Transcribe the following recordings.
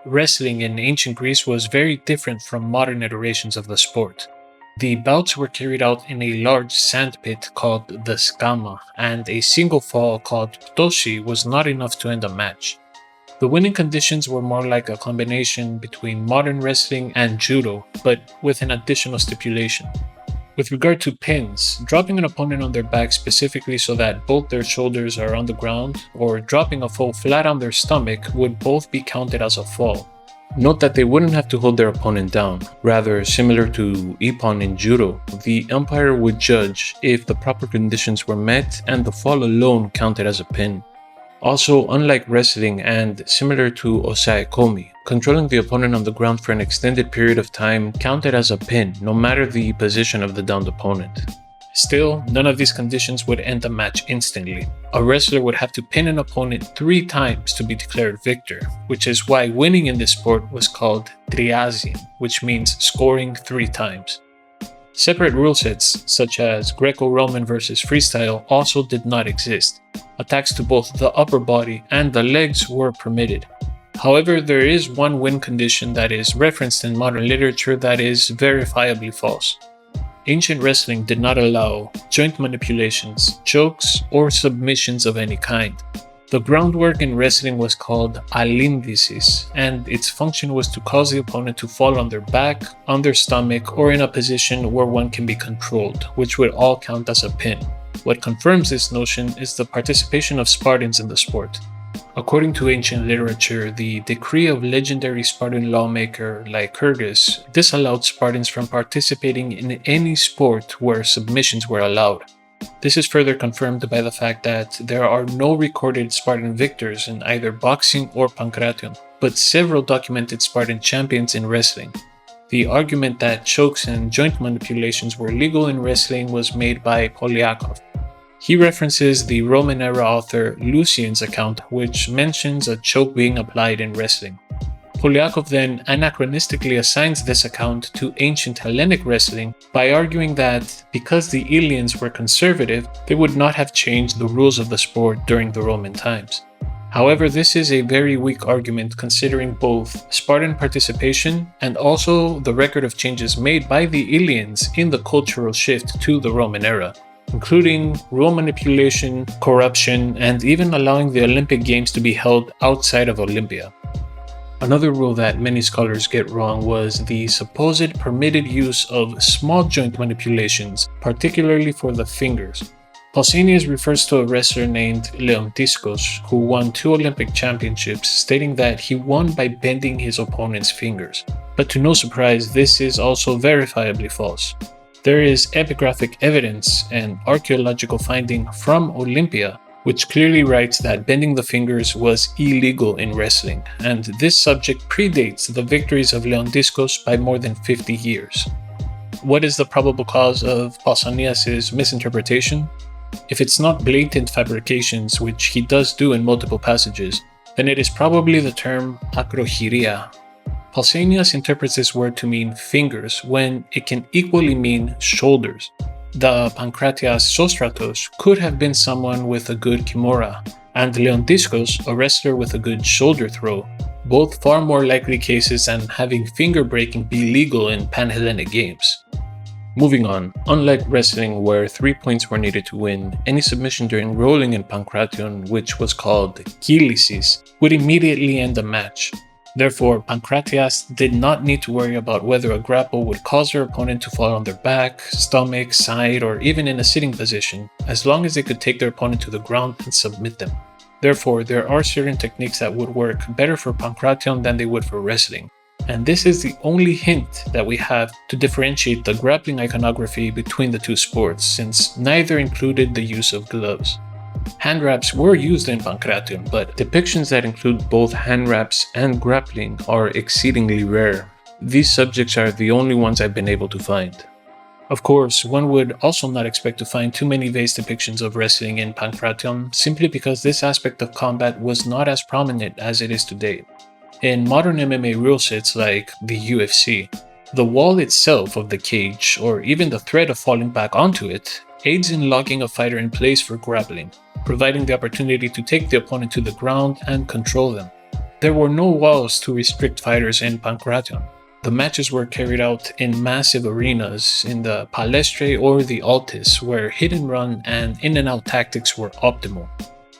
Wrestling in ancient Greece was very different from modern iterations of the sport. The bouts were carried out in a large sandpit called the skama, and a single fall called ptosi was not enough to end a match. The winning conditions were more like a combination between modern wrestling and judo, but with an additional stipulation. With regard to pins, dropping an opponent on their back specifically so that both their shoulders are on the ground, or dropping a foe flat on their stomach would both be counted as a fall. Note that they wouldn't have to hold their opponent down. Rather, similar to ippon in judo, the umpire would judge if the proper conditions were met and the fall alone counted as a pin. Also, unlike wrestling and similar to osaekomi, controlling the opponent on the ground for an extended period of time counted as a pin, no matter the position of the downed opponent. Still, none of these conditions would end the match instantly. A wrestler would have to pin an opponent 3 times to be declared victor, which is why winning in this sport was called triazin, which means scoring 3 times. Separate rule sets, such as Greco-Roman versus freestyle, also did not exist. Attacks to both the upper body and the legs were permitted. However, there is one win condition that is referenced in modern literature that is verifiably false. Ancient wrestling did not allow joint manipulations, chokes, or submissions of any kind. The groundwork in wrestling was called alynthesis, and its function was to cause the opponent to fall on their back, on their stomach, or in a position where one can be controlled, which would all count as a pin. What confirms this notion is the participation of Spartans in the sport. According to ancient literature, the decree of legendary Spartan lawmaker Lycurgus disallowed Spartans from participating in any sport where submissions were allowed. This is further confirmed by the fact that there are no recorded Spartan victors in either boxing or pankration, but several documented Spartan champions in wrestling. The argument that chokes and joint manipulations were legal in wrestling was made by Polyakov. He references the Roman-era author Lucian's account, which mentions a choke being applied in wrestling. Polyakov then anachronistically assigns this account to ancient Hellenic wrestling by arguing that because the Eleans were conservative, they would not have changed the rules of the sport during the Roman times. However, this is a very weak argument considering both Spartan participation and also the record of changes made by the Eleans in the cultural shift to the Roman era, including rule manipulation, corruption, and even allowing the Olympic Games to be held outside of Olympia. Another rule that many scholars get wrong was the supposed permitted use of small joint manipulations, particularly for the fingers. Pausanias refers to a wrestler named Leontiskos who won 2 Olympic championships, stating that he won by bending his opponent's fingers. But to no surprise, this is also verifiably false. There is epigraphic evidence and archaeological finding from Olympia which clearly writes that bending the fingers was illegal in wrestling, and this subject predates the victories of Leontiskos by more than 50 years. What is the probable cause of Pausanias' misinterpretation? If it's not blatant fabrications, which he does do in multiple passages, then it is probably the term akrochiria. Pausanias interprets this word to mean fingers when it can equally mean shoulders. The Pankratias Sostratos could have been someone with a good kimura, and Leontiskos a wrestler with a good shoulder throw, both far more likely cases than having finger breaking be legal in Pan-Hellenic games. Moving on, unlike wrestling where 3 points were needed to win, any submission during rolling in Pankration, which was called kilisis, would immediately end the match. Therefore, Pankratias did not need to worry about whether a grapple would cause their opponent to fall on their back, stomach, side, or even in a sitting position, as long as they could take their opponent to the ground and submit them. Therefore, there are certain techniques that would work better for Pankration than they would for wrestling. And this is the only hint that we have to differentiate the grappling iconography between the two sports, since neither included the use of gloves. Hand wraps were used in Pankration, but depictions that include both hand wraps and grappling are exceedingly rare. These subjects are the only ones I've been able to find. Of course, one would also not expect to find too many vase depictions of wrestling in Pankration simply because this aspect of combat was not as prominent as it is today. In modern MMA rule sets like the UFC, the wall itself of the cage, or even the threat of falling back onto it, aids in locking a fighter in place for grappling, providing the opportunity to take the opponent to the ground and control them. There were no walls to restrict fighters in Pankration. The matches were carried out in massive arenas in the Palestre or the Altis, where hit and run and in and out tactics were optimal.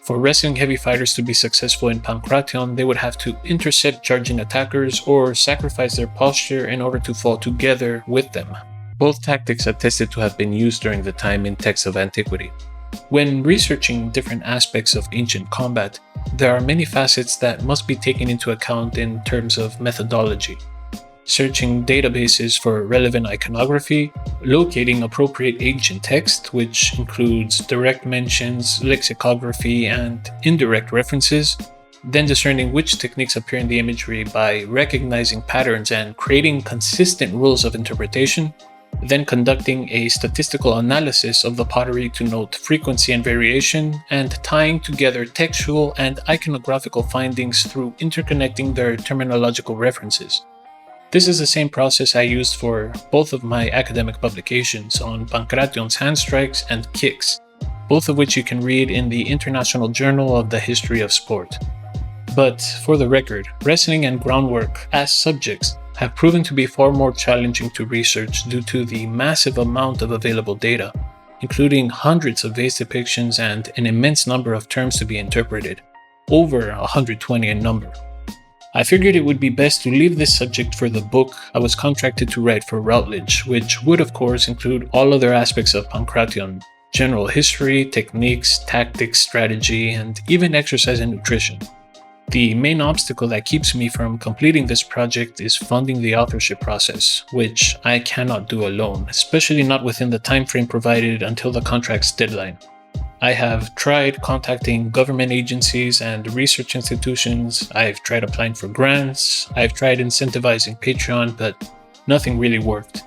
For wrestling heavy fighters to be successful in Pankration, they would have to intercept charging attackers or sacrifice their posture in order to fall together with them. Both tactics attested to have been used during the time in texts of antiquity. When researching different aspects of ancient combat, there are many facets that must be taken into account in terms of methodology. Searching databases for relevant iconography, locating appropriate ancient text, which includes direct mentions, lexicography, and indirect references, then discerning which techniques appear in the imagery by recognizing patterns and creating consistent rules of interpretation, then conducting a statistical analysis of the pottery to note frequency and variation, and tying together textual and iconographical findings through interconnecting their terminological references. This is the same process I used for both of my academic publications on Pankration's hand strikes and kicks, both of which you can read in the International Journal of the History of Sport. But for the record, wrestling and groundwork as subjects have proven to be far more challenging to research due to the massive amount of available data, including hundreds of vase depictions and an immense number of terms to be interpreted, over 120 in number. I figured it would be best to leave this subject for the book I was contracted to write for Routledge, which would of course include all other aspects of Pankration, general history, techniques, tactics, strategy, and even exercise and nutrition. The main obstacle that keeps me from completing this project is funding the authorship process, which I cannot do alone, especially not within the time frame provided until the contract's deadline. I have tried contacting government agencies and research institutions, I've tried applying for grants, I've tried incentivizing Patreon, but nothing really worked.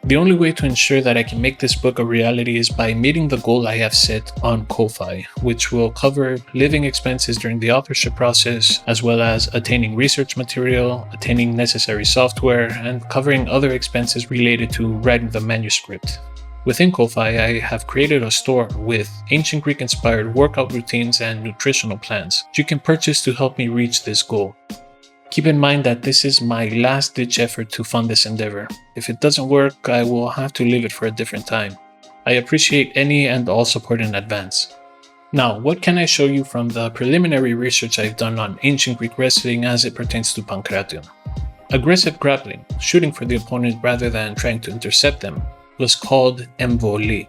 The only way to ensure that I can make this book a reality is by meeting the goal I have set on Ko-Fi, which will cover living expenses during the authorship process, as well as attaining research material, attaining necessary software, and covering other expenses related to writing the manuscript. Within Ko-Fi, I have created a store with ancient Greek-inspired workout routines and nutritional plans, which you can purchase to help me reach this goal. Keep in mind that this is my last-ditch effort to fund this endeavor. If it doesn't work, I will have to leave it for a different time. I appreciate any and all support in advance. Now, what can I show you from the preliminary research I've done on ancient Greek wrestling as it pertains to Pankration? Aggressive grappling, shooting for the opponent rather than trying to intercept them, was called emvoli.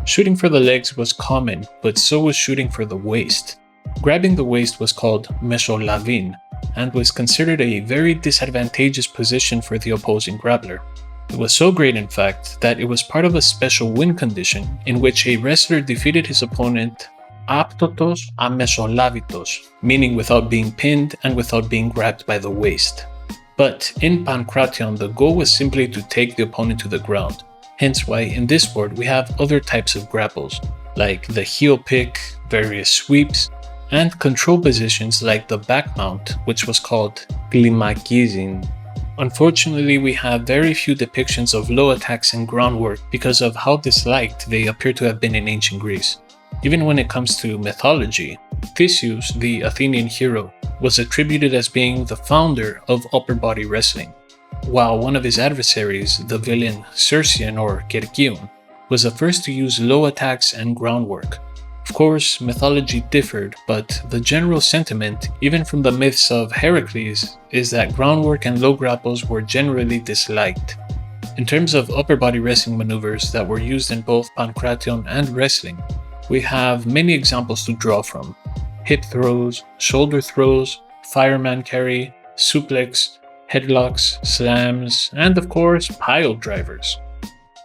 Shooting for the legs was common, but so was shooting for the waist. Grabbing the waist was called mesolavin, and was considered a very disadvantageous position for the opposing grappler. It was so great, in fact, that it was part of a special win condition in which a wrestler defeated his opponent aptotos amesolavitos, meaning without being pinned and without being grabbed by the waist. But in Pankration, the goal was simply to take the opponent to the ground. Hence why in this sport we have other types of grapples, like the heel pick, various sweeps, and control positions like the back mount, which was called klimakizin. Unfortunately, we have very few depictions of low attacks and groundwork because of how disliked they appear to have been in ancient Greece. Even when it comes to mythology, Theseus, the Athenian hero, was attributed as being the founder of upper body wrestling, while one of his adversaries, the villain Circean or Kerkion, was the first to use low attacks and groundwork. Of course, mythology differed, but the general sentiment, even from the myths of Heracles, is that groundwork and low grapples were generally disliked. In terms of upper body wrestling maneuvers that were used in both Pankration and wrestling, we have many examples to draw from: hip throws, shoulder throws, fireman carry, suplex, headlocks, slams, and of course, pile drivers.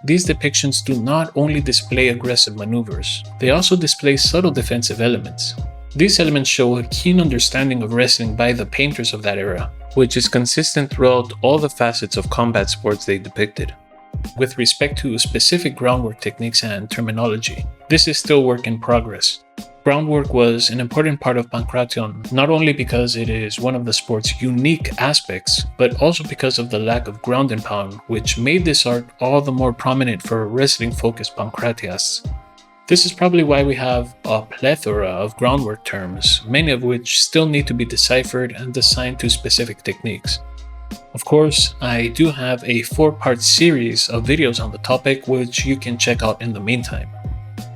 These depictions do not only display aggressive maneuvers, they also display subtle defensive elements. These elements show a keen understanding of wrestling by the painters of that era, which is consistent throughout all the facets of combat sports they depicted. With respect to specific groundwork techniques and terminology, this is still work in progress. Groundwork was an important part of Pankration, not only because it is one of the sport's unique aspects, but also because of the lack of ground and pound, which made this art all the more prominent for wrestling-focused Pankratiasts. This is probably why we have a plethora of groundwork terms, many of which still need to be deciphered and assigned to specific techniques. Of course, I do have a 4-part series of videos on the topic which you can check out in the meantime.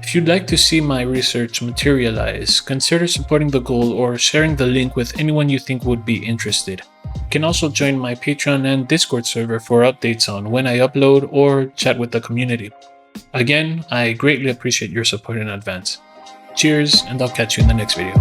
If you'd like to see my research materialize, consider supporting the goal or sharing the link with anyone you think would be interested. You can also join my Patreon and Discord server for updates on when I upload or chat with the community. Again, I greatly appreciate your support in advance. Cheers, and I'll catch you in the next video.